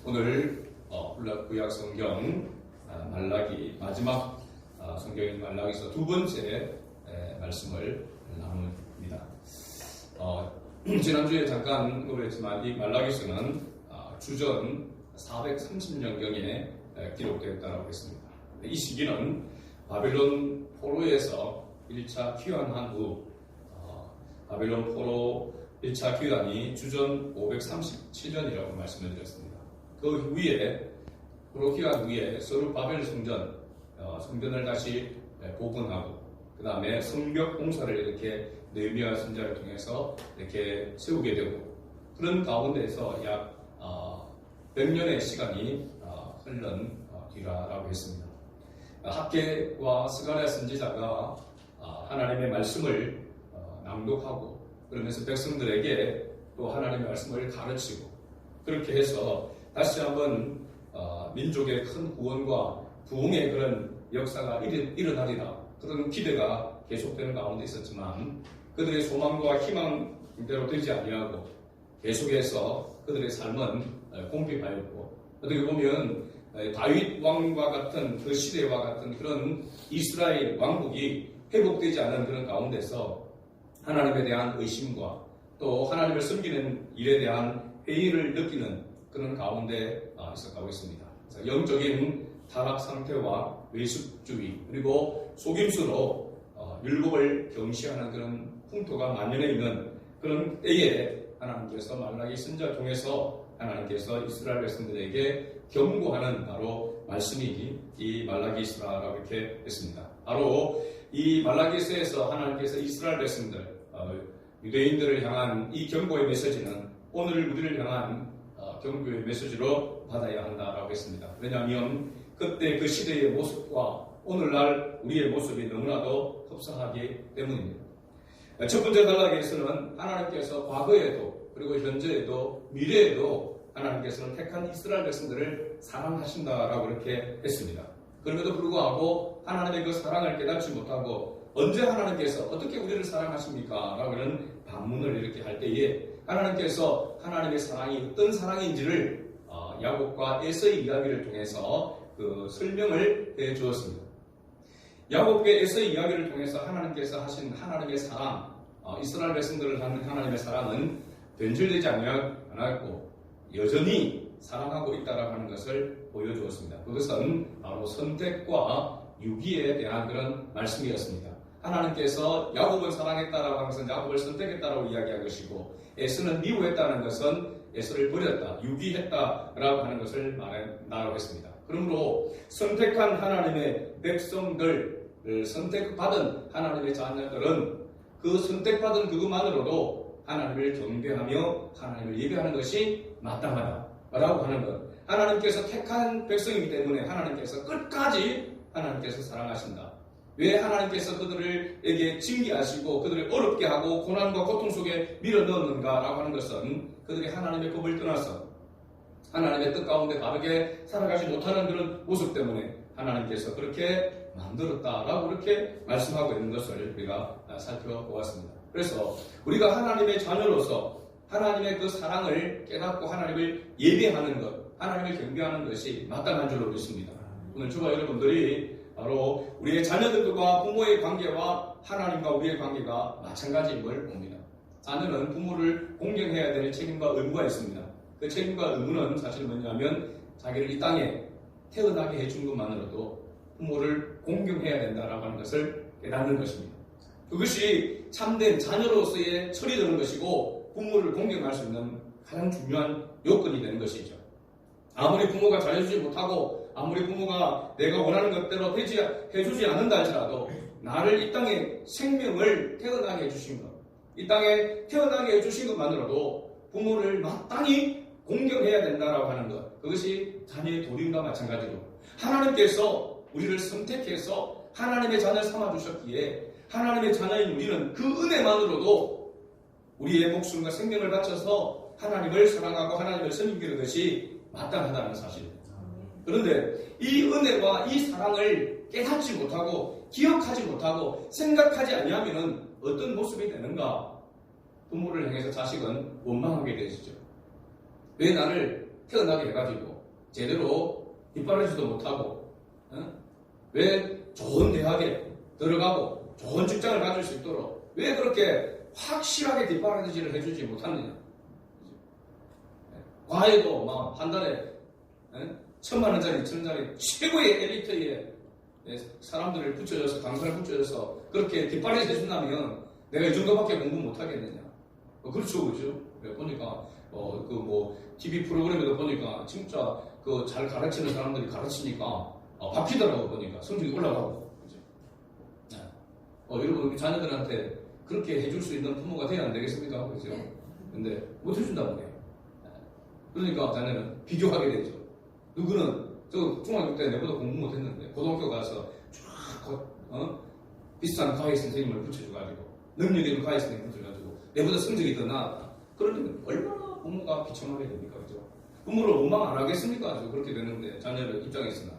오늘 구약 성경 말라기 마지막 성경인 말라기서 두 번째 말씀을 나눕니다. 지난주에 잠깐 언급했지만 이 말라기서는 주전 430년경에 기록되었다고 했습니다. 이 시기는 바벨론 포로에서 1차 귀환한 후 바벨론 포로 1차 귀환이 주전 537년이라고 말씀을 드렸습니다. 그 후에 포로 귀환 후에 스룹바벨 성전을 다시 복원하고 그 다음에 성벽 공사를 이렇게 느헤미야 선지자를 통해서 이렇게 세우게 되고 그런 가운데에서 약 100년의 시간이 흘른 뒤라라고 했습니다. 학개와 스가랴 선지자가 하나님의 말씀을 낭독하고 그러면서 백성들에게 또 하나님의 말씀을 가르치고 그렇게 해서 다시 한번 민족의 큰 구원과 부흥의 그런 역사가 일어나리라 그런 기대가 계속되는 가운데 있었지만 그들의 소망과 희망대로 되지 아니하고 계속해서 그들의 삶은 공핍하였고 어떻게 보면 다윗 왕과 같은 그 시대와 같은 그런 이스라엘 왕국이 회복되지 않은 그런 가운데서 하나님에 대한 의심과 또 하나님을 섬기는 일에 대한 회의를 느끼는 그런 가운데 있어가고 있습니다. 영적인 타락 상태와 외습주의 그리고 속임수로 율법을 경시하는 그런 풍토가 만연해 있는 그런 때에 하나님께서 말라기 선지자 통해서 하나님께서 이스라엘 백성들에게 경고하는 바로 말씀이 이 말라기서라고 이렇게 했습니다. 바로 이 말라기서에서 하나님께서 이스라엘 백성들, 유대인들을 향한 이 경고의 메시지는 오늘 우리를 향한 경고의 메시지로 받아야 한다라고 했습니다. 왜냐하면 그때 그 시대의 모습과 오늘날 우리의 모습이 너무나도 흡사하기 때문입니다. 첫 번째 단락에서는 하나님께서 과거에도 그리고 현재에도 미래에도 하나님께서는 택한 이스라엘 백성들을 사랑하신다라고 이렇게 했습니다. 그럼에도 불구하고 하나님의 그 사랑을 깨닫지 못하고 언제 하나님께서 어떻게 우리를 사랑하십니까? 라고 이런 반문을 이렇게 할 때에 하나님께서 하나님의 사랑이 어떤 사랑인지를 야곱과 에서의 이야기를 통해서 그 설명을 해 주었습니다. 야곱과 에서의 이야기를 통해서 하나님께서 하신 하나님의 사랑, 이스라엘 백성들을 하는 하나님의 사랑은 변질되지 않았고 여전히 사랑하고 있다라고 하는 것을 보여주었습니다. 그것은 바로 선택과 유기에 대한 그런 말씀이었습니다. 하나님께서 야곱을 사랑했다라고 하면서 야곱을 선택했다라고 이야기한 것이고 에서는 미워했다는 것은 에서를 버렸다, 유기했다라고 하는 것을 말하고 했습니다. 그러므로 선택한 하나님의 백성들, 선택받은 하나님의 자녀들은 그 선택받은 그것만으로도 하나님을 경배하며 하나님을 예배하는 것이 마땅하다라고 하는 것. 하나님께서 택한 백성이기 때문에 하나님께서 끝까지 하나님께서 사랑하신다. 왜 하나님께서 그들에게 징계하시고 그들을 어렵게 하고 고난과 고통 속에 밀어넣는가라고 하는 것은 그들이 하나님의 법을 떠나서 하나님의 뜻 가운데 바르게 살아가지 못하는 그런 모습 때문에 하나님께서 그렇게 만들었다라고 그렇게 말씀하고 있는 것을 우리가 살펴보았습니다. 그래서 우리가 하나님의 자녀로서 하나님의 그 사랑을 깨닫고 하나님을 예배하는 것, 하나님을 경배하는 것이 마땅한 줄로 믿습니다. 오늘 저와 여러분들이 바로 우리의 자녀들과 부모의 관계와 하나님과 우리의 관계가 마찬가지인 걸 봅니다. 자녀는 부모를 공경해야 될 책임과 의무가 있습니다. 그 책임과 의무는 사실 뭐냐면 자기를 이 땅에 태어나게 해준 것만으로도 부모를 공경해야 된다라고 하는 것을 깨닫는 것입니다. 그것이 참된 자녀로서의 철이 되는 것이고 부모를 공경할 수 있는 가장 중요한 요건이 되는 것이죠. 아무리 부모가 잘해주지 못하고 아무리 부모가 내가 원하는 것대로 해주지 않는다 할지라도 나를 이 땅에 생명을 태어나게 해주신 것, 이 땅에 태어나게 해주신 것만으로도 부모를 마땅히 공경해야 된다라고 하는 것, 그것이 자녀의 도리인과 마찬가지로 하나님께서 우리를 선택해서 하나님의 자녀를 삼아주셨기에 하나님의 자녀인 우리는 그 은혜만으로도 우리의 목숨과 생명을 바쳐서 하나님을 사랑하고 하나님을 섬기는 것이 마땅하다는 사실입니다. 그런데 이 은혜와 이 사랑을 깨닫지 못하고 기억하지 못하고 생각하지 아니하면 어떤 모습이 되는가? 부모를 향해서 자식은 원망하게 되시죠. 왜 나를 태어나게 해가지고 제대로 뒷바라지도 못하고 왜 좋은 대학에 들어가고 좋은 직장을 가질 수 있도록 왜 그렇게 확실하게 뒷바라지를 해주지 못하느냐. 과외도 막 한 달에 1,000만 원짜리, 2,000원짜리 최고의 엘리트의 사람들을 붙여줘서 강사를 붙여줘서 그렇게 뒷바라지 해준다면 내가 이 정도밖에 공부 못하겠느냐. 그렇죠, 그죠? 보니까 TV 프로그램에도 보니까 진짜 잘 가르치는 사람들이 가르치니까 바뀌더라고. 보니까 성적이 올라가고. 그죠? 여러분 우리 자녀들한테 그렇게 해줄 수 있는 부모가 돼야 안 되겠습니까? 그죠? 근데 못 해준다고 해요. 그러니까 자녀는 비교하게 되죠. 누구는 저 중학교 때 내보다 공부 못했는데 고등학교 가서 쫙 비슷한 과외 선생님을 붙여줘가지고 능력 있는 과외 선생님 붙여가지고 내보다 성적이 더 나았다. 그러면 얼마나 부모가 비참하게 됩니까? 그죠? 부모를 원망 안 하겠습니까? 그렇게 되는데 자녀들 입장에서는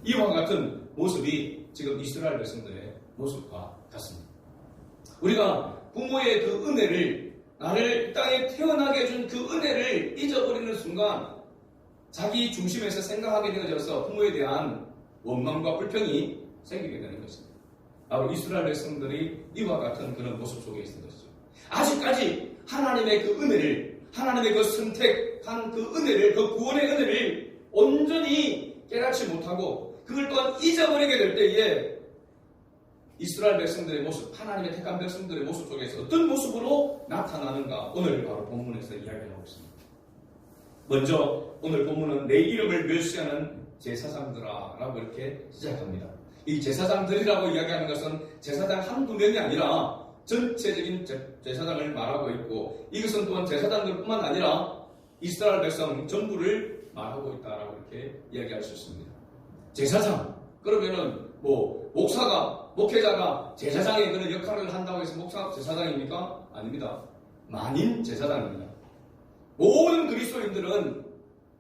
이와 같은 모습이 지금 이스라엘 백성들의 모습과 같습니다. 우리가 부모의 그 은혜를 나를 땅에 태어나게 해준 그 은혜를 잊어버리는 순간 자기 중심에서 생각하게 되어져서 부모에 대한 원망과 불평이 생기게 되는 것입니다. 바로 이스라엘 백성들이 이와 같은 그런 모습 속에 있는 것이죠. 아직까지 하나님의 그 은혜를, 하나님의 그 선택한 그 은혜를, 그 구원의 은혜를 온전히 깨닫지 못하고 그걸 또한 잊어버리게 될 때에 이스라엘 백성들의 모습, 하나님의 택한 백성들의 모습 속에서 어떤 모습으로 나타나는가 오늘 바로 본문에서 이야기를 하고 있습니다. 먼저 오늘 본문은 내 이름을 멸시하는 제사장들아 라고 이렇게 시작합니다. 이 제사장들이라고 이야기하는 것은 제사장 한두 명이 아니라 전체적인 제사장을 말하고 있고 이것은 또한 제사장들뿐만 아니라 이스라엘 백성 전부를 말하고 있다라고 이렇게 이야기할 수 있습니다. 제사장 그러면은 목사가 목회자가 제사장의 그런 역할을 한다고 해서 목사 제사장입니까? 아닙니다. 만인 제사장입니다. 모든 그리스도인들은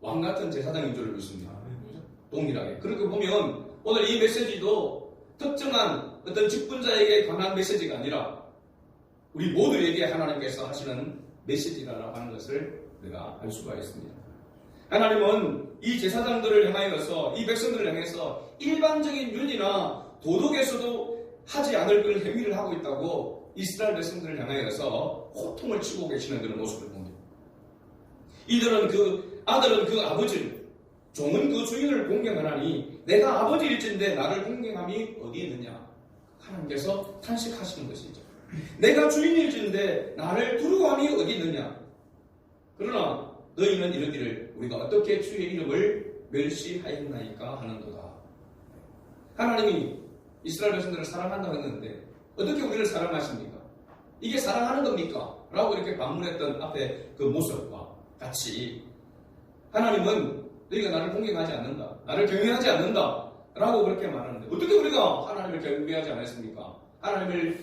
왕 같은 제사장인 줄 믿습니다. 동일하게. 그렇게 보면 오늘 이 메시지도 특정한 어떤 직분자에게 관한 메시지가 아니라 우리 모두에게 하나님께서 하시는 메시지라고 하는 것을 우리가 알 수가 있습니다. 하나님은 이 제사장들을 향하여서 이 백성들을 향해서 일반적인 윤리나 도덕에서도 하지 않을 그런 행위를 하고 있다고 이스라엘 백성들을 향하여서 호통을 치고 계시는 그런 모습을 봅니다. 이들은 아들은 그 아버지를, 종은 그 주인을 공경하나니 내가 아버지일진데 나를 공경함이 어디 있느냐. 하나님께서 탄식하시는 것이죠. 내가 주인일진데 나를 두려워함이 어디 있느냐. 그러나 너희는 이르기를 우리가 어떻게 주의 이름을 멸시하였나이까 하는도다. 하나님이 이스라엘 백성들을 사랑한다고 했는데 어떻게 우리를 사랑하십니까? 이게 사랑하는 겁니까? 라고 이렇게 반문했던 앞에 그 모습과 같이 하나님은 너희가 나를 공경하지 않는다. 나를 경외하지 않는다. 라고 그렇게 말하는데 어떻게 우리가 하나님을 경외하지 않았습니까? 하나님을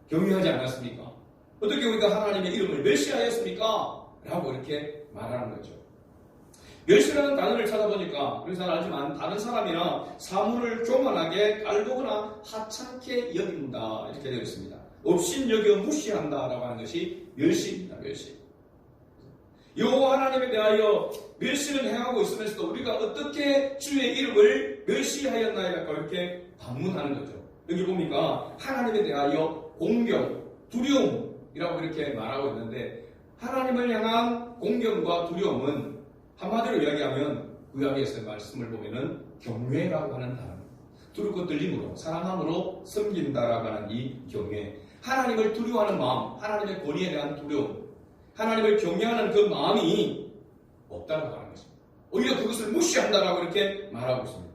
경외하지 않았습니까? 어떻게 우리가 하나님의 이름을 멸시하였습니까? 라고 이렇게 말하는 거죠. 멸시라는 단어를 찾아보니까 우리 잘 알지만 다른 사람이나 사물을 교만하게 깔보거나 하찮게 여긴다 이렇게 되어 있습니다. 업신여겨 무시한다 라고 하는 것이 멸시입니다. 멸시. 여호와 하나님에 대하여 멸시를 행하고 있으면서도 우리가 어떻게 주의 이름을 멸시하였나이까 이렇게 반문하는 거죠. 여기 보니까 하나님에 대하여 공경, 두려움이라고 이렇게 말하고 있는데 하나님을 향한 공경과 두려움은 한마디로 이야기하면 구약에서의 말씀을 보면은 경외라고 하는 단어, 두렵고 떨림으로 사랑함으로 섬긴다라고 하는 이 경외, 하나님을 두려워하는 마음, 하나님의 권위에 대한 두려움, 하나님을 경외하는 그 마음이 없다라고 하는 것입니다. 오히려 그것을 무시한다라고 이렇게 말하고 있습니다.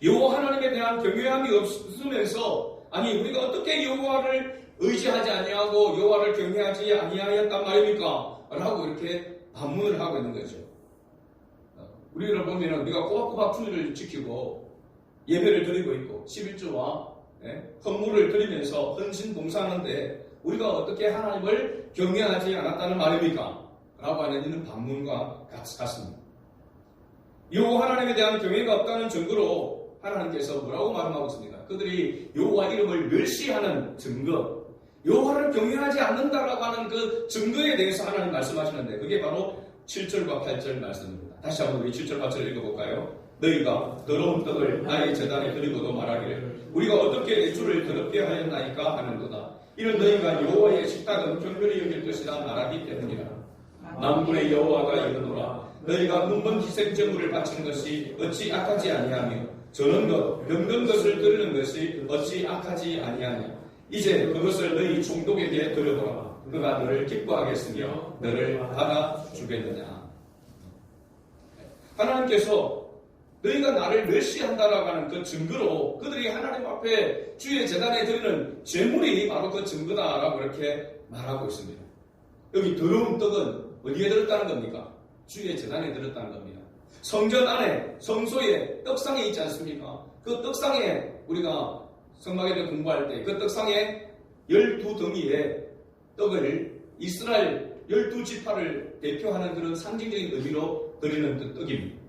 여호와 하나님에 대한 경외함이 없으면서 아니 우리가 어떻게 여호와를 의지하지 아니하고 여호와를 경외하지 아니하였단 말입니까? 라고 이렇게 반문을 하고 있는 거죠. 우리를 보면 우리가 꼬박꼬박 주일을 지키고 예배를 드리고 있고 11조와 헌물을 드리면서 헌신 봉사하는데 우리가 어떻게 하나님을 경외하지 않았다는 말입니까? 라고 하는 이는 반문과 같습니다. 여호와 하나님에 대한 경외가 없다는 증거로 하나님께서 뭐라고 말하고 있습니다. 그들이 여호와 이름을 멸시하는 증거, 여호와를 경외하지 않는다라고 하는 그 증거에 대해서 하나님 말씀하시는데 그게 바로 7절과 8절 말씀입니다. 다시 한번 우리 7절 8절 읽어볼까요? 너희가 더러운 떡을 나의 제단에 드리고도 말하기를 우리가 어떻게 주를 더럽게 하였나이까 하는도다. 이는 너희가 여호와의 식탁은 경멸히 여길 것이라 말하기 때문이라. 만군의 여호와가 이르노라. 너희가 눈먼 희생제물을 바치는 것이 어찌 악하지 아니하며 저런 것 병든 것을 드리는 것이 어찌 악하지 아니하냐. 이제 그것을 너희 총독에게 드려보라. 그가 너를 기뻐하겠으며 너를 받아주겠느냐. 하나님께서 너희가 나를 멸시한다라고 하는 그 증거로 그들이 하나님 앞에 주의 제단에 드리는 제물이 바로 그 증거다라고 이렇게 말하고 있습니다. 여기 더러운 떡은 어디에 들었다는 겁니까? 주의 제단에 들었다는 겁니다. 성전 안에 성소에 떡상에 있지 않습니까? 그 떡상에 우리가 성막에 공부할 때 그 떡상에 12덩이의 떡을 이스라엘 12지파를 대표하는 그런 상징적인 의미로 드리는 그 떡입니다.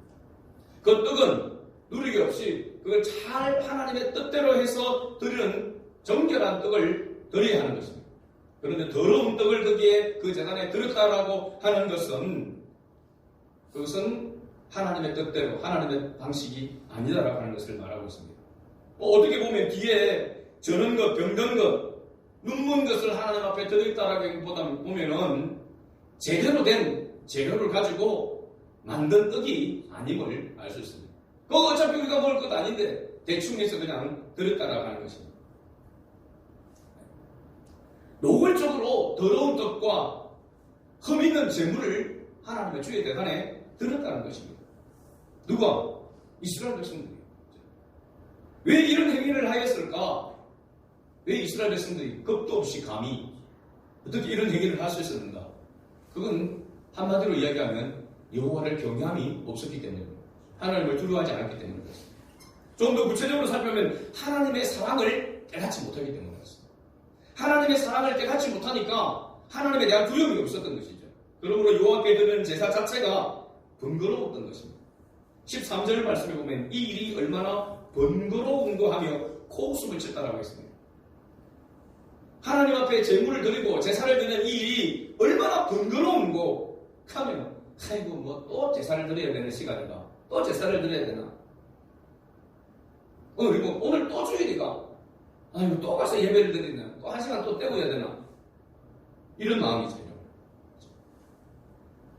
그 떡은 누리기 없이 그걸 잘 하나님의 뜻대로 해서 드리는 정결한 떡을 드려야 하는 것입니다. 그런데 더러운 떡을 거기에 그 제단에 드렸다라고 하는 것은 그것은 하나님의 뜻대로 하나님의 방식이 아니다라고 하는 것을 말하고 있습니다. 어떻게 보면 뒤에 저는 것, 병든 것, 눈먼 것을 하나님 앞에 드렸다라고 보면은 제대로 된 재료를 가지고 만든 떡이 아님을 알 수 있습니다. 그거 어차피 우리가 먹을 것 아닌데 대충 해서 그냥 드렸다라고 하는 것입니다. 노골적으로 더러운 떡과 흠 있는 재물을 하나님의 주의 대단에 드렸다는 것입니다. 누가? 이스라엘 백성들이. 왜 이런 행위를 하였을까? 왜 이스라엘 백성들이 겁도 없이 감히 어떻게 이런 행위를 할 수 있었는가? 그건 한마디로 이야기하면 여호와를 경외함이 없었기 때문입니다. 하나님을 두려워하지 않았기 때문입니다. 좀 더 구체적으로 살펴보면 하나님의 사랑을 깨닫지 못하기 때문이었습니다. 하나님의 사랑을 깨닫지 못하니까 하나님에 대한 두려움이 없었던 것이죠. 그러므로 여호와께 드리는 제사 자체가 번거로웠던 것입니다. 13절 말씀에 보면 이 일이 얼마나 번거로운고 하며 코웃음을 쳤다라고 했습니다. 하나님 앞에 제물을 드리고 제사를 드리는 이 일이 얼마나 번거로운고 하면 아이고 뭐 또 제사를 드려야 되는 시간이다. 또 제사를 드려야 되나? 그리고 오늘 또 주일이가 아이고 또 가서 예배를 드리나? 또 한 시간 또 때워야 되나? 이런 마음이죠.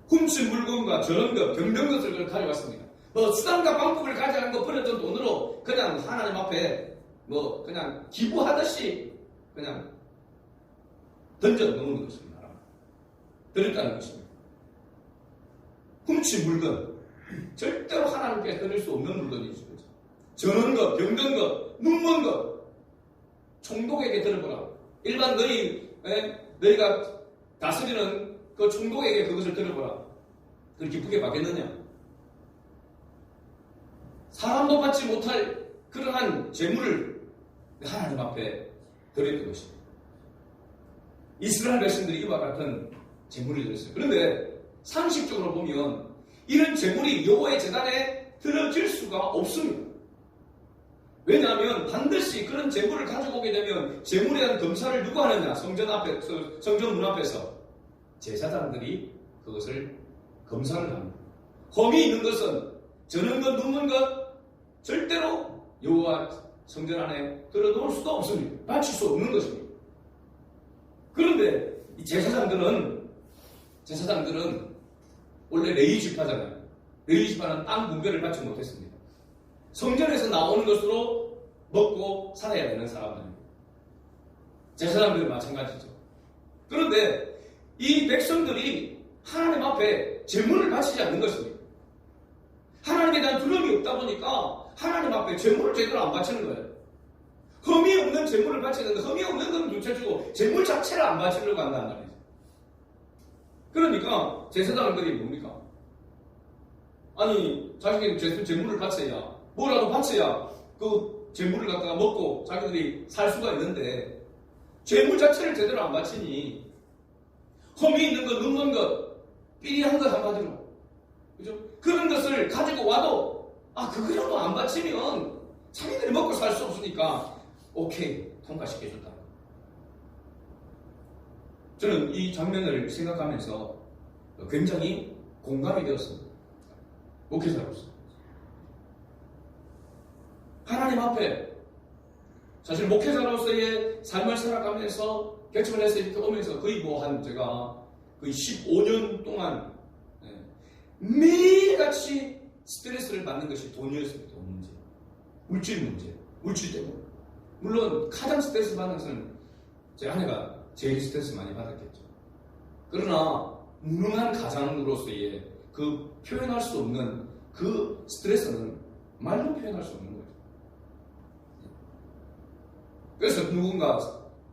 훔친 물건과 저런 것, 병든 것을 가져왔습니다. 뭐 수단과 방법을 가져간 거 버렸던 돈으로 그냥 하나님 앞에 뭐 그냥 기부하듯이 그냥 던져 놓는 것입니다. 드렸다는 것입니다. 훔친 물건, 절대로 하나님께 드릴 수 없는 물건이죠. 저런 것, 병든 것, 눈먼 것, 총독에게 드려보라. 일반 너희가 다스리는 그 총독에게 그것을 드려보라. 그걸 기쁘게 받겠느냐? 사람도 받지 못할 그러한 재물을 하나님 앞에 드렸던 것입니다. 이스라엘 백성들이 이와 같은 재물을 드렸어요. 그런데 상식적으로 보면 이런 재물이 여호와의 제단에 드려질 수가 없습니다. 왜냐하면 반드시 그런 재물을 가지고 오게 되면 재물에 대한 검사를 누가 하느냐? 성전 문 앞에서 제사장들이 그것을 검사를 합니다. 험이 있는 것은 저는 것, 눈먼 것 절대로 여호와 성전 안에 들어놓을 수도 없습니다. 바칠 수 없는 것입니다. 그런데 이 제사장들은 원래 레위 지파잖아요. 레위 지파는 땅 분배를 받지 못했습니다. 성전에서 나오는 것으로 먹고 살아야 되는 사람들입니다. 제사장들은 마찬가지죠. 그런데 이 백성들이 하나님 앞에 제물을 바치지 않는 것입니다. 하나님에 대한 두려움이 없다 보니까 하나님 앞에 제물을 제대로 안 바치는 거예요. 흠이 없는 제물을 바치는데 흠이 없는 건 둘째치고 제물 자체를 안 바치려고 한단 말이죠. 그러니까 제사장들이 뭡니까? 아니 자기들이 제물을 바쳐야 뭐라도 바쳐야 그 제물을 갖다가 먹고 자기들이 살 수가 있는데 제물 자체를 제대로 안 바치니 흠이 있는 것, 눈먼 것, 삐리한 것 한마디로 그죠? 그런 것을 가지고 와도 그거 정도 안 바치면 자기들이 먹고 살 수 없으니까 오케이 통과시켜줬다. 저는 이 장면을 생각하면서 굉장히 공감이 되었습니다. 목회자로서. 하나님 앞에 사실 목회자로서의 삶을 살아가면서 개척을 해서 이렇게 오면서 거의 제가 거의 15년 동안 매일같이 스트레스를 받는 것이 돈이었습니다. 돈 문제. 물질 때문에. 물론 가장 스트레스 받는 것은 제 아내가 제일 스트레스 많이 받았겠죠. 그러나 무능한 가장으로서의 그 표현할 수 없는 그 스트레스는 말로 표현할 수 없는 거죠. 그래서 누군가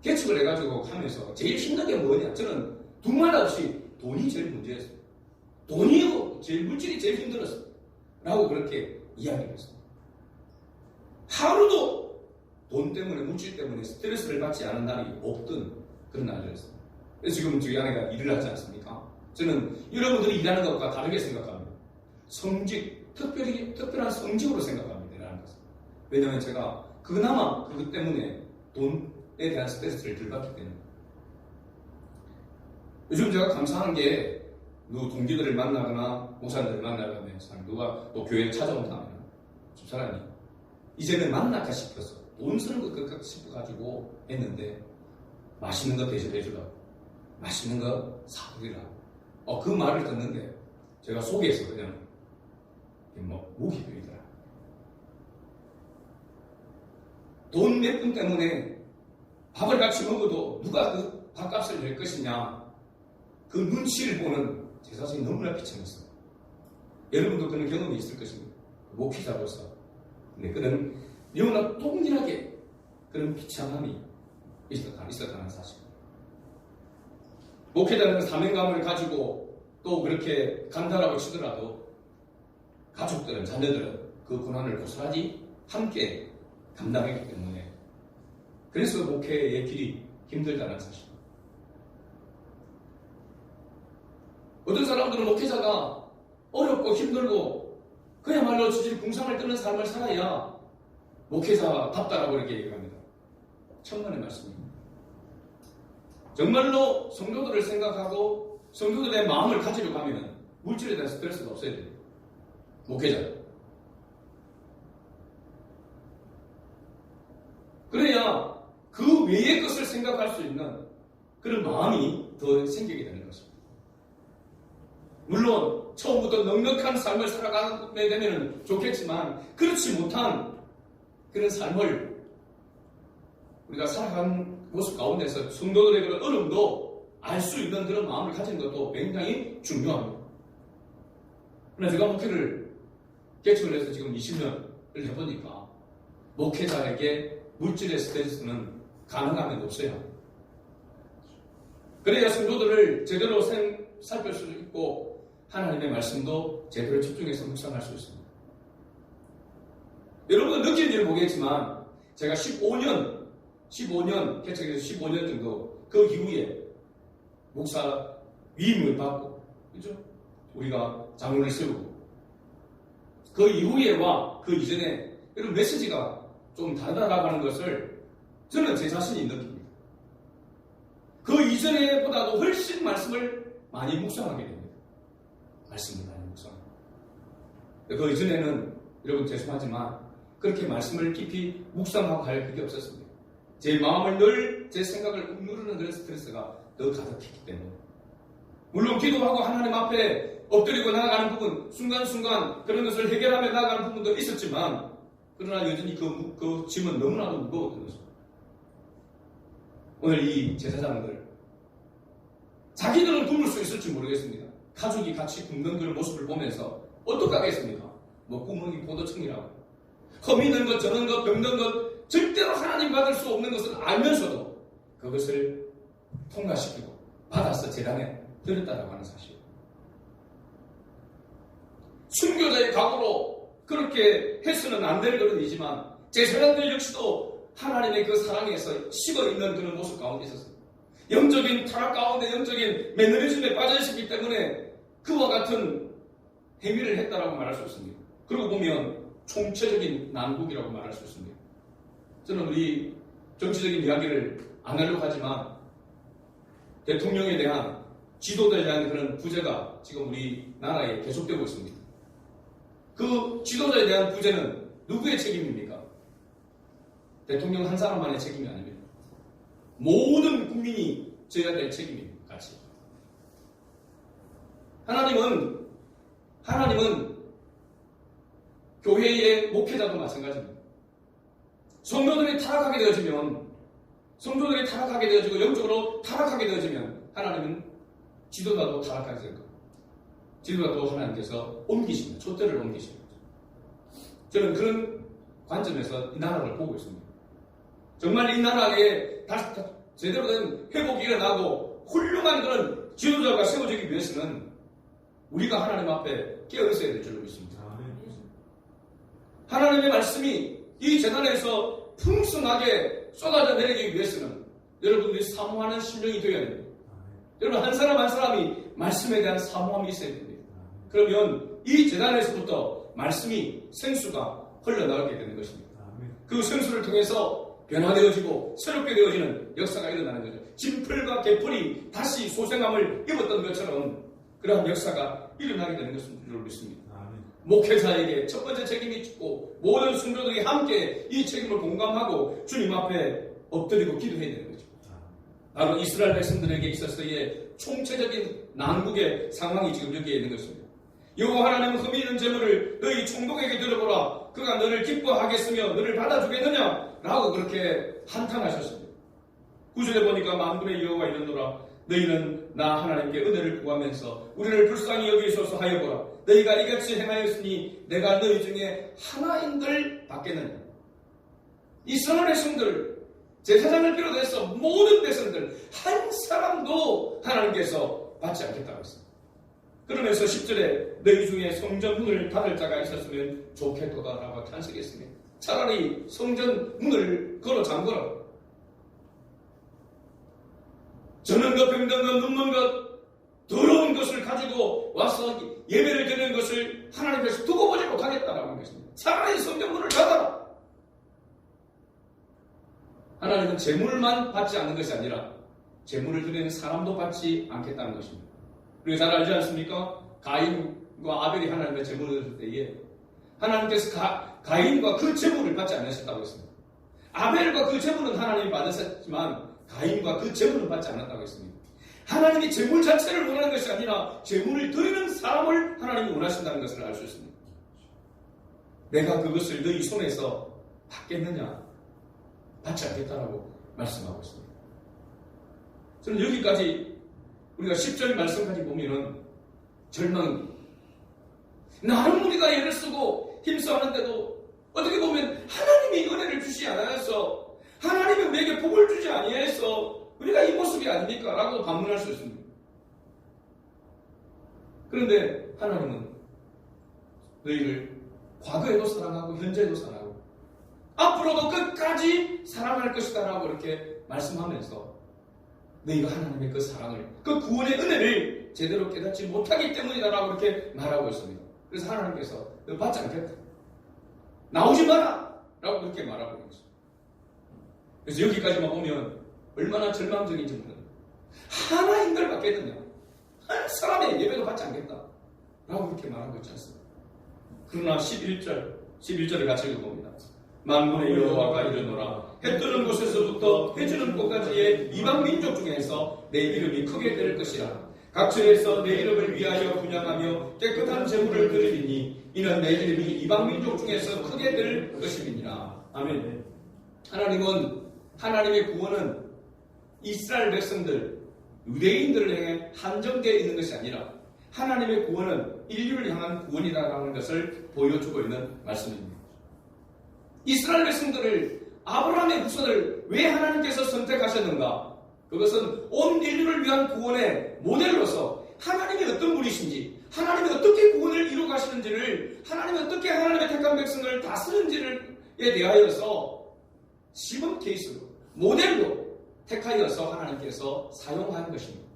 개척을 해가지고 하면서 제일 힘든 게 뭐냐? 저는 두말 없이 돈이 제일 문제였어요. 돈이 제일 물질이 제일 힘들었어요. 라고 그렇게 이야기를 했어요. 하루도 돈 때문에 물질 때문에 스트레스를 받지 않은 날이 없던 그런 날이었어요. 그래서 지금 저희 아내가 일을 하지 않습니까? 저는 여러분들이 일하는 것과 다르게 생각합니다. 성직, 특별한 성직으로 생각합니다. 일하는 것은. 왜냐하면 제가 그나마 그것 때문에 돈에 대한 스트레스를 덜 받기 때문에. 요즘 제가 감사한 게 동기들을 만나거나 목사님들을 만나거나 누가 또 교회를 찾아온다면 집사람이 이제는 만날까 싶어서 돈 쓰는 것 끝까지 싶어가지고 했는데 맛있는 거 대접해주라고 맛있는 거 사주라고 그 말을 듣는데 제가 속에서 그냥 목이 베이더라. 돈 몇 푼 때문에 밥을 같이 먹어도 누가 그 밥값을 낼 것이냐 그 눈치를 보는 제 자신이 너무나 비참했어요. 여러분도 그런 경험이 있을 것입니다. 목회자로서. 근데 그런 너무나 동일하게 그런 비참함이 있었다는 사실입니다. 목회자는 사명감을 가지고 또 그렇게 간다라고 치더라도 가족들은, 자녀들은 그 고난을 고스란히 함께 감당했기 때문에 그래서 목회의 길이 힘들다는 사실. 어떤 사람들은 목회자가 어렵고 힘들고 그야말로 주질 궁상을 끄는 삶을 살아야 목회자답다라고 이렇게 얘기합니다. 천만의 말씀입니다. 정말로 성도들을 생각하고 성도들의 마음을 가지려고 하면 물질에 대한 스트레스가 없어야 돼요. 목회자. 그래야 그 외의 것을 생각할 수 있는 그런 마음이 더 생기게 되는 것입니다. 물론 처음부터 넉넉한 삶을 살아가게 되면 좋겠지만 그렇지 못한 그런 삶을 우리가 살아가는 모습 가운데서 성도들의 그런 어려움도 알 수 있는 그런 마음을 가지는 것도 굉장히 중요합니다. 그러나 제가 목회를 개척을 해서 지금 20년을 해보니까 목회자에게 물질의 스트레스는 가능하면 없어요. 그래야 성도들을 제대로 살필 수 있고 하나님의 말씀도 제대로 집중해서 묵상할 수 있습니다. 여러분은 느끼는지 모르겠지만 제가 15년 개척해서 15년 정도 그 이후에 목사 위임을 받고 그렇죠? 우리가 장로를 세우고 그 이후에와 그 이전에 이런 메시지가 좀 다르다라고 하는 것을 저는 제 자신이 느낍니다. 그 이전에보다도 훨씬 말씀을 많이 묵상하게 됩니다. 말씀을 많이 묵상합니다. 그 이전에는 여러분 죄송하지만 그렇게 말씀을 깊이 묵상하고 할 그게 없었습니다. 제 마음을 늘 제 생각을 누르는 그런 스트레스가 더 가득했기 때문에 물론 기도하고 하나님 앞에 엎드리고 나아가는 부분 순간순간 그런 것을 해결하며 나아가는 부분도 있었지만 그러나 여전히 그 짐은 너무나도 무거웠던 것입니다. 오늘 이 제사장들 자기들은 굶을 수 있을지 모르겠습니다. 가족이 같이 굶는 그런 모습을 보면서 어떡하겠습니까? 구멍이 포도청이라고 험이 있는 것, 저는 것, 병든 것 절대로 하나님 받을 수 없는 것을 알면서도 그것을 통과시키고 받아서 재단에 드렸다라고 하는 사실. 순교자의 각오로 그렇게 해서는 안 될 것이지만 제사장들 역시도 하나님의 그 사랑에서 식어있는 그런 모습 가운데 있었습니다. 영적인 타락 가운데 영적인 매너리즘에 빠져있었기 때문에 그와 같은 행위를 했다라고 말할 수 있습니다. 그러고 보면 총체적인 난국이라고 말할 수 있습니다. 저는 우리 정치적인 이야기를 안 하려고 하지만 대통령에 대한 지도자에 대한 그런 부재가 지금 우리 나라에 계속되고 있습니다. 그 지도자에 대한 부재는 누구의 책임입니까? 대통령 한 사람만의 책임이 아닙니다. 모든 국민이 져야 될 책임입니다. 같이. 하나님은 교회의 목회자도 마찬가지입니다. 성도들이 타락하게 되어지고 영적으로 타락하게 되어지면 하나님은 지도자도 타락하게 될 겁니다. 지도자도 하나님께서 옮기십니다. 촛대를 옮기십니다. 저는 그런 관점에서 이 나라를 보고 있습니다. 정말 이 나라에 다시 제대로 된 회복이 일어나고 훌륭한 그런 지도자가 세워지기 위해서는 우리가 하나님 앞에 깨어 있어야 될 줄로 믿습니다. 하나님의 말씀이 이 재단에서 풍성하게 쏟아져 내리기 위해서는 여러분들이 사모하는 심령이 되어야 됩니다. 여러분 한 사람 한 사람이 말씀에 대한 사모함이 있어야 됩니다. 그러면 이 재단에서부터 말씀이 생수가 흘러나오게 되는 것입니다. 그 생수를 통해서 변화되어지고 새롭게 되어지는 역사가 일어나는 거죠. 진풀과 개풀이 다시 소생함을 입었던 것처럼 그러한 역사가 일어나게 되는 것을 믿습니다. 목회자에게 첫 번째 책임이 있고 모든 성도들이 함께 이 책임을 공감하고 주님 앞에 엎드리고 기도해야 되는 거죠. 바로 이스라엘 백성들에게 있어서의 총체적인 난국의 상황이 지금 여기에 있는 것입니다. 여호와 하나님은 흠이 있는 재물을 너희 총독에게 들어보라. 그가 너를 기뻐하겠으며 너를 받아주겠느냐? 라고 그렇게 한탄하셨습니다. 9절에 보니까 만군의 여호와가 이르노라. 너희는 나 하나님께 은혜를 구하면서 우리를 불쌍히 여기소서 하여보라. 너희가 이같이 행하였으니 내가 너희 중에 하나인들 받겠느냐. 이스라엘 백성들, 제사장을 비롯해서 모든 백성들 한 사람도 하나님께서 받지 않겠다고 했습니다. 그러면서 10절에 너희 중에 성전 문을 닫을 자가 있었으면 좋겠도다라고 탄식했습니다. 차라리 성전 문을 걸어 잠그라. 저는 것, 병든 것, 눕는 것, 더러운 것을 가지고 와서 예배를 드리는 것을 하나님께서 두고 보지 못하겠다라는 것입니다. 차라리 성전 문을 닫아라. 하나님은 재물만 받지 않는 것이 아니라 재물을 드리는 사람도 받지 않겠다는 것입니다. 우리가 잘 알지 않습니까? 가인과 아벨이 하나님의 재물을 드릴 때에 하나님께서 가인과 그 재물을 받지 않으셨다고 했습니다. 아벨과 그 재물은 하나님이 받으셨지만 가인과 그 재물은 받지 않았다고 했습니다. 하나님이 재물 자체를 원하는 것이 아니라 재물을 드리는 사람을 하나님이 원하신다는 것을 알 수 있습니다. 내가 그것을 너희 손에서 받겠느냐? 받지 않겠다라고 말씀하고 있습니다. 저는 여기까지 우리가 10절 말씀까지 보면은 절망입니다. 나름 우리가 애를 쓰고 힘써 하는데도 어떻게 보면 하나님이 은혜를 주시 않아서 하나님이 우리에게 복을 주지 아니해서 우리가 이 모습이 아닙니까? 라고 반문할 수 있습니다. 그런데 하나님은 너희를 과거에도 사랑하고 현재에도 사랑하고 앞으로도 끝까지 사랑할 것이다 라고 이렇게 말씀하면서 너희가 하나님의 그 사랑을, 그 구원의 은혜를 제대로 깨닫지 못하기 때문이다 라고 이렇게 말하고 있습니다. 그래서 하나님께서 너 받지 않겠다, 나오지 마라 라고 그렇게 말하고 있는 것입니다. 그래서 여기까지만 보면 얼마나 절망적인지 모릅니다. 하나님들 받겠느냐, 한 사람의 예배도 받지 않겠다 라고 그렇게 말하고 있지 않습니다. 그러나 11절을 같이 읽어봅니다. 만군의 여호와가 이르노라. 해 뜨는 곳에서부터 해 지는 곳까지의 이방 민족 중에서 내 이름이 크게 될 것이라. 각처에서 내 이름을 위하여 분향하며 깨끗한 제물을 드리니 이는 내 이름이 이방 민족 중에서 크게 될 것임이니라. 아멘. 하나님의 구원은 이스라엘 백성들, 유대인들을 향해 한정되어 있는 것이 아니라 하나님의 구원은 인류를 향한 구원이라는 것을 보여주고 있는 말씀입니다. 이스라엘 백성들을, 아브라함의 후손을 왜 하나님께서 선택하셨는가? 그것은 온 인류를 위한 구원의 모델로서 하나님이 어떤 분이신지, 하나님이 어떻게 구원을 이루어 가시는지를, 하나님이 어떻게 하나님의 택한 백성을 다스리는지에 대하여서 시범 케이스로, 모델로 택하여서 하나님께서 사용한 것입니다.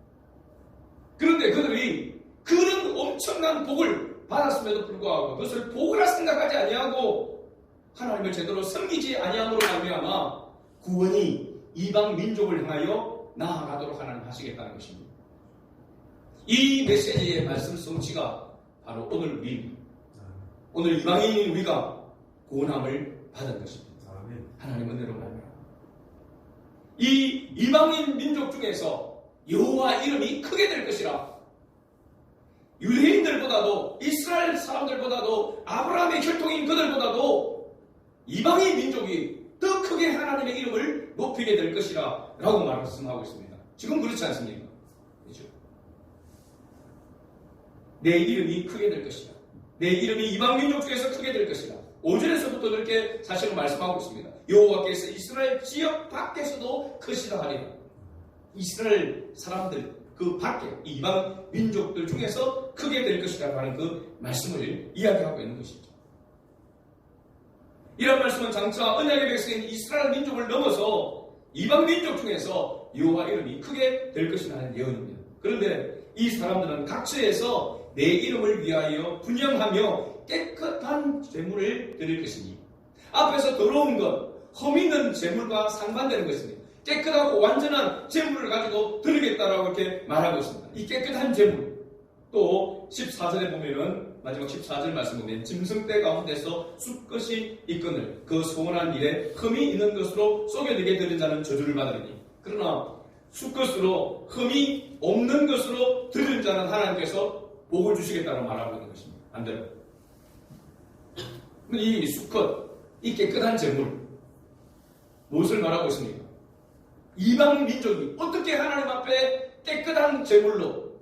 그런데 그들이 그런 엄청난 복을 받았음에도 불구하고 그것을 복이라 생각하지 아니하고 하나님을 제대로 섬기지 아니함으로 말미암아 구원이 이방 민족을 향하여 나아가도록 하나님 하시겠다는 것입니다. 이 메시지의 말씀 성취가 바로 오늘 이방인인 우리가 구원함을 받은 것입니다. 하나님 은혜로 말합니다. 이 이방인 민족 중에서 여호와 이름이 크게 될 것이라. 유대인들보다도 이스라엘 사람들보다도 아브라함의 혈통인 그들보다도 이방인 민족이 더 크게 하나님의 이름을 높이게 될 것이라 라고 말씀하고 있습니다. 지금 그렇지 않습니까? 그렇죠? 내 이름이 크게 될 것이라. 내 이름이 이방 민족 중에서 크게 될 것이라. 5절에서부터 그렇게 사실을 말씀하고 있습니다. 여호와께서 이스라엘 지역 밖에서도 크시다 하리라. 이스라엘 사람들 그 밖에 이방 민족들 중에서 크게 될 것이다 라는 그 말씀을 이야기하고 있는 것이죠. 이런 말씀은 장차 언약의 백성인 이스라엘 민족을 넘어서 이방 민족 중에서 여호와 이름이 크게 될 것이라는 예언입니다. 그런데 이 사람들은 각처에서 내 이름을 위하여 분향하며 깨끗한 제물을 드릴 것이니, 앞에서 더러운 것, 흠 있는 제물과 상반되는 것입니다. 깨끗하고 완전한 제물을 가지고 드리겠다라고 이렇게 말하고 있습니다. 이 깨끗한 제물, 또 14절에 보면은 마지막 14절 말씀 보면 짐승떼 가운데서 숫것이 있거늘 그 소원한 일에 흠이 있는 것으로 속여내게 드린 자는 저주를 받으리니, 그러나 숫것으로 흠이 없는 것으로 드린 자는 하나님께서 복을 주시겠다고 말하고 있는 것입니다. 안 돼요. 이 수컷, 이 깨끗한 제물, 무엇을 말하고 있습니까? 이방 민족이 어떻게 하나님 앞에 깨끗한 제물로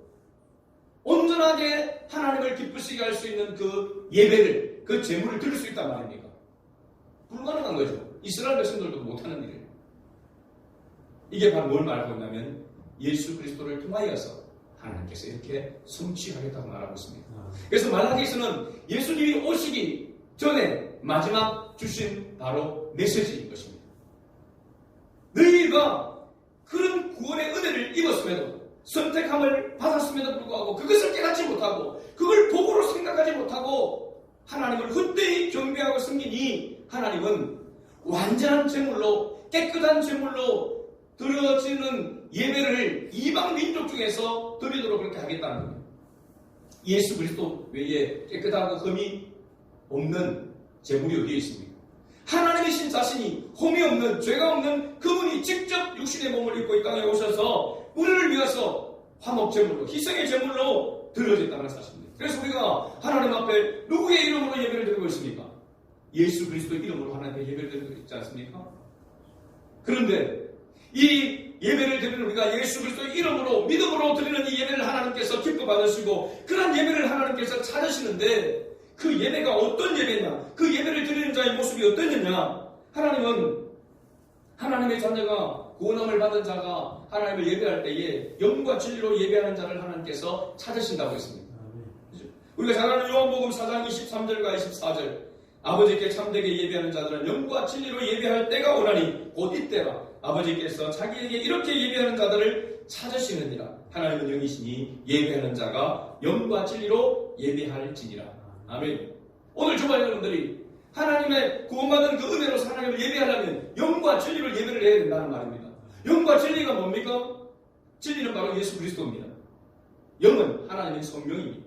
온전하게 하나님을 기쁘시게 할 수 있는 그 예배를, 그 제물을 드릴 수 있단 말입니까? 불가능한 거죠. 이스라엘 백성들도 못하는 일이에요. 이게 바로 뭘 말하고 있냐면 예수 그리스도를 통하여서 하나님께서 이렇게 성취하겠다고 말하고 있습니다. 그래서 말라기에서는 예수님이 오시기 전에 마지막 주신 바로 메시지인 것입니다. 너희가 그런 구원의 은혜를 입었음에도, 선택함을 받았음에도 불구하고 그것을 깨닫지 못하고 그걸 복으로 생각하지 못하고 하나님을 헛되이 경배하고 섬기니 하나님은 완전한 제물로, 깨끗한 제물로 드려지는 예배를 이방 민족 중에서 드리도록 그렇게 하겠다는 겁니다. 예수 그리스도 외에 깨끗하고 흠이 없는 제물이 어디에 있습니까? 하나님이신 자신이 흠이 없는, 죄가 없는 그분이 직접 육신의 몸을 입고 이 땅에 오셔서 우리를 위해서 화목 제물로, 희생의 제물로 드려졌다는 사실입니다. 그래서 우리가 하나님 앞에 누구의 이름으로 예배를 드리고 있습니까? 예수 그리스도의 이름으로 하나님의 예배를 드리고 있지 않습니까? 그런데 이 예배를 드리는 우리가 예수 그리스도의 이름으로, 믿음으로 드리는 이 예배를 하나님께서 기뻐 받으시고 그런 예배를 하나님께서 찾으시는데, 그 예배가 어떤 예배냐, 그 예배를 드리는 자의 모습이 어떠느냐, 하나님은 하나님의 자녀가, 구원함을 받은 자가 하나님을 예배할 때에 영과 진리로 예배하는 자를 하나님께서 찾으신다고 했습니다. 우리가 잘 아는 요한복음 4장 23절과 24절, 아버지께 참되게 예배하는 자들은 영과 진리로 예배할 때가 오나니 곧 이때라. 아버지께서 자기에게 이렇게 예배하는 자들을 찾으시느니라. 하나님은 영이시니 예배하는 자가 영과 진리로 예배할지니라. 아멘. 오늘 주말 여러분들이 하나님의 구원받은 그 은혜로서 하나님을 예배하려면 영과 진리로 예배를 해야 된다는 말입니다. 영과 진리가 뭡니까? 진리는 바로 예수 그리스도입니다. 영은 하나님의 성령입니다.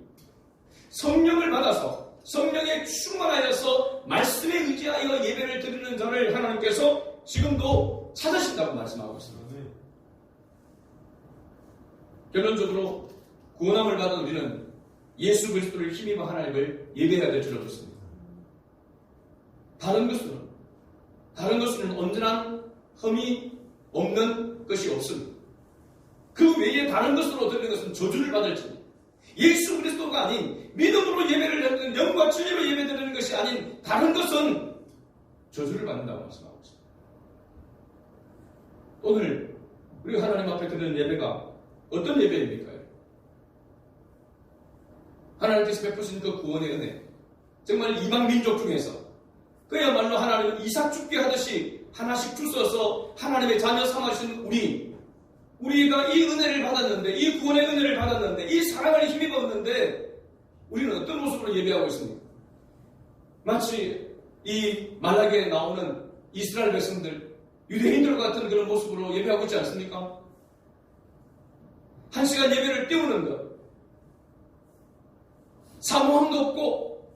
성령을 받아서 성령에 충만하여서 말씀에 의지하여 예배를 드리는 자를 하나님께서 지금도 찾으신다고 말씀하고 있습니다. 결론적으로 구원함을 받은 우리는 예수 그리스도를 힘입어 하나님을 예배해야 될 줄로 믿습니다. 다른 것은 언제나 흠이 없는 것이 없습니다. 그 외에 다른 것으로 드리는 것은 저주를 받을지, 예수 그리스도가 아닌 믿음으로 예배를 드리는, 영과 진리로 예배드리는 것이 아닌 다른 것은 저주를 받는다고 말씀하고 있습니다. 오늘 우리가 하나님 앞에 드리는 예배가 어떤 예배입니까? 하나님께서 베푸신 그 구원의 은혜, 정말 이방 민족 중에서 그야말로 하나님은 이삭 죽게 하듯이 하나씩 주셔서 하나님의 자녀 삼으신 우리가 이 은혜를 받았는데, 이 구원의 은혜를 받았는데, 이 사랑을 힘입었는데 우리는 어떤 모습으로 예배하고 있습니까? 마치 이 말라기에 나오는 이스라엘 백성들, 유대인들 같은 그런 모습으로 예배하고 있지 않습니까? 1시간 예배를 띄우는 것, 사모함도 없고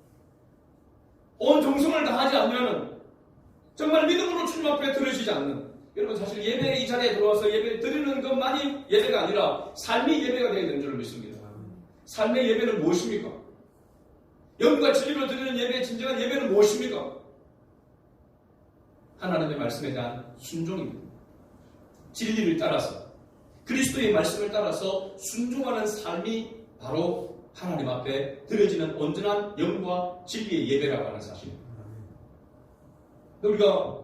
온 정성을 다하지 않으면 정말 믿음으로 주님 앞에 드려지지 않는, 여러분 사실 예배 이 자리에 들어와서 예배 드리는 것만이 예배가 아니라 삶이 예배가 되어야 되는 줄 믿습니다. 삶의 예배는 무엇입니까? 영과 진리로 드리는 예배의 진정한 예배는 무엇입니까? 하나님의 말씀에 대한 순종입니다. 진리를 따라서, 그리스도의 말씀을 따라서 순종하는 삶이 바로 하나님 앞에 드려지는 온전한 영과 진리의 예배라고 하는 사실입니다. 우리가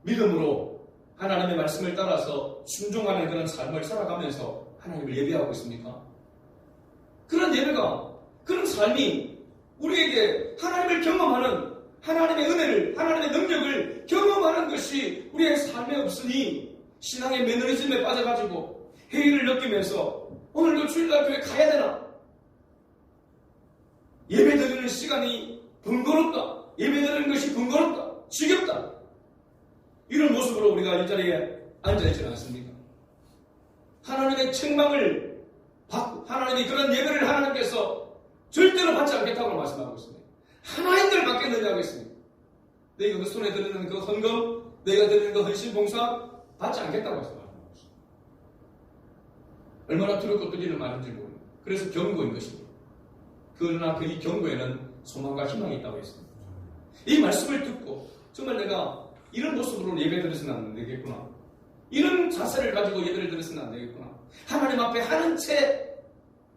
믿음으로 하나님의 말씀을 따라서 순종하는 그런 삶을 살아가면서 하나님을 예배하고 있습니까? 그런 예배가, 그런 삶이 우리에게 하나님을 경험하는, 하나님의 은혜를, 하나님의 능력을 경험하는 것이 우리의 삶에 없으니 신앙의 매너리즘에 빠져가지고 회의를 느끼면서 오늘도 주일날 교회 가야 되나? 예배 드리는 시간이 번거롭다. 예배 드리는 것이 번거롭다. 지겹다. 이런 모습으로 우리가 이 자리에 앉아있지 않습니까? 하나님의 책망을 받고, 하나님이 그런 예배를 하나님께서 절대로 받지 않겠다고 말씀하고 있습니다. 하나님들 받겠느냐고 했습니다. 너희가 그 손에 드리는 그 헌금, 너희가 드리는 그 헌신 봉사 받지 않겠다고 말씀하고 있습니다. 얼마나 두렵고 떨리는 말인지 모릅니다. 그래서 경고인 것입니다. 그러나 그 이 경고에는 소망과 희망이 있다고 했습니다. 이 말씀을 듣고 정말 내가 이런 모습으로 예배 드려서는 안 되겠구나, 이런 자세를 가지고 예배를 드려서는 안 되겠구나, 하나님 앞에 하는 채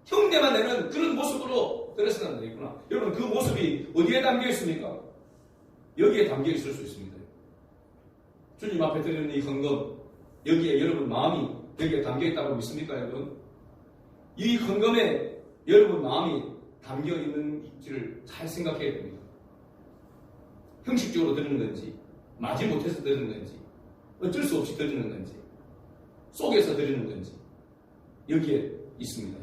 흉내만 내는 그런 모습으로 드려서는 안 되겠구나. 여러분 그 모습이 어디에 담겨 있습니까? 여기에 담겨 있을 수 있습니다. 주님 앞에 드리는 이 헌금, 여기에 여러분 마음이 여기에 담겨 있다고 믿습니까, 여러분? 이 헌금에 여러분 마음이 담겨 있는지를 잘 생각해야 됩니다. 형식적으로 드리는 건지, 마지 못해서 드리는 건지, 어쩔 수 없이 드리는 건지, 속에서 드리는 건지, 여기에 있습니다.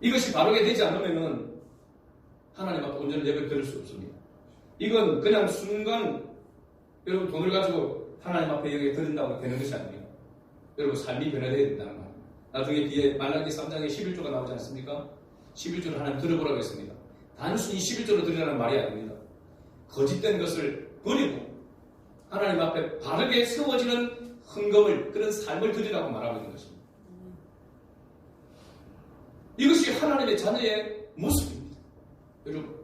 이것이 바르게 되지 않으면 하나님 앞에 온전한 예배를 드릴 수 없습니다. 이건 그냥 순간 여러분 돈을 가지고 하나님 앞에 여기에 드린다고 되는 것이 아닙니다. 여러분 삶이 변화되어야 된다는 말입니다. 나중에 뒤에 말라기 3장에 11조가 나오지 않습니까? 11조를 하나님 들어보라고 했습니다. 단순히 11조로 드리라는 말이 아닙니다. 거짓된 것을 버리고 하나님 앞에 바르게 세워지는 헌금을, 그런 삶을 드리라고 말하고 있는 것입니다. 이것이 하나님의 자녀의 모습입니다. 여러분,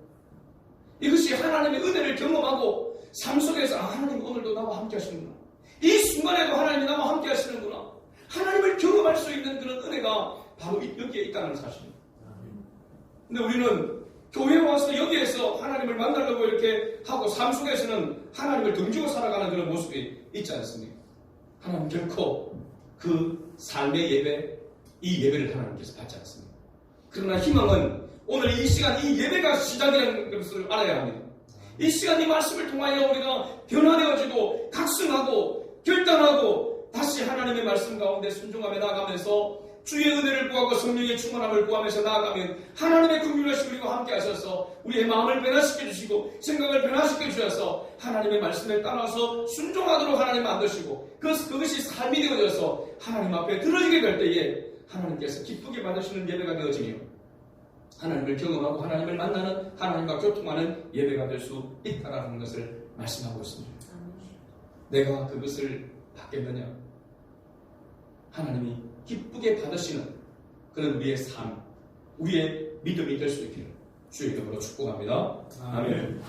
이것이 하나님의 은혜를 경험하고 삶 속에서 하나님 오늘도 나와 함께 하시는구나, 이 순간에도 하나님이 나와 함께 하시는구나, 하나님을 경험할 수 있는 그런 은혜가 바로 여기에 있다는 사실입니다. 근데 우리는 교회에 와서 여기에서 하나님을 만나려고 이렇게 하고 삶 속에서는 하나님을 등지고 살아가는 그런 모습이 있지 않습니까? 하나님 결코 그 삶의 예배, 이 예배를 하나님께서 받지 않습니다. 그러나 희망은 오늘 이 시간, 이 예배가 시작이라는 것을 알아야 합니다. 이 시간, 이 말씀을 통하여 우리가 변화되어지고 각성하고 결단하고 다시 하나님의 말씀 가운데 순종하며 나아가면서 주의 은혜를 구하고 성령의 충만함을 구하면서 나아가면 하나님의 긍휼하심을 우리와 함께 하셔서 우리의 마음을 변화시켜 주시고 생각을 변화시켜 주셔서 하나님의 말씀에 따라서 순종하도록 하나님 만드시고 그것이 삶이 되어져서 하나님 앞에 드러지게 될 때에 하나님께서 기쁘게 받으시는 예배가 되어지며 하나님을 경험하고 하나님을 만나는, 하나님과 교통하는 예배가 될 수 있다라는 것을 말씀하고 있습니다. 내가 그것을 받겠느냐? 하나님이 기쁘게 받으시는 그런 우리의 삶, 우리의 믿음이 될 수 있기를 주의 이름으로 축복합니다. 아멘.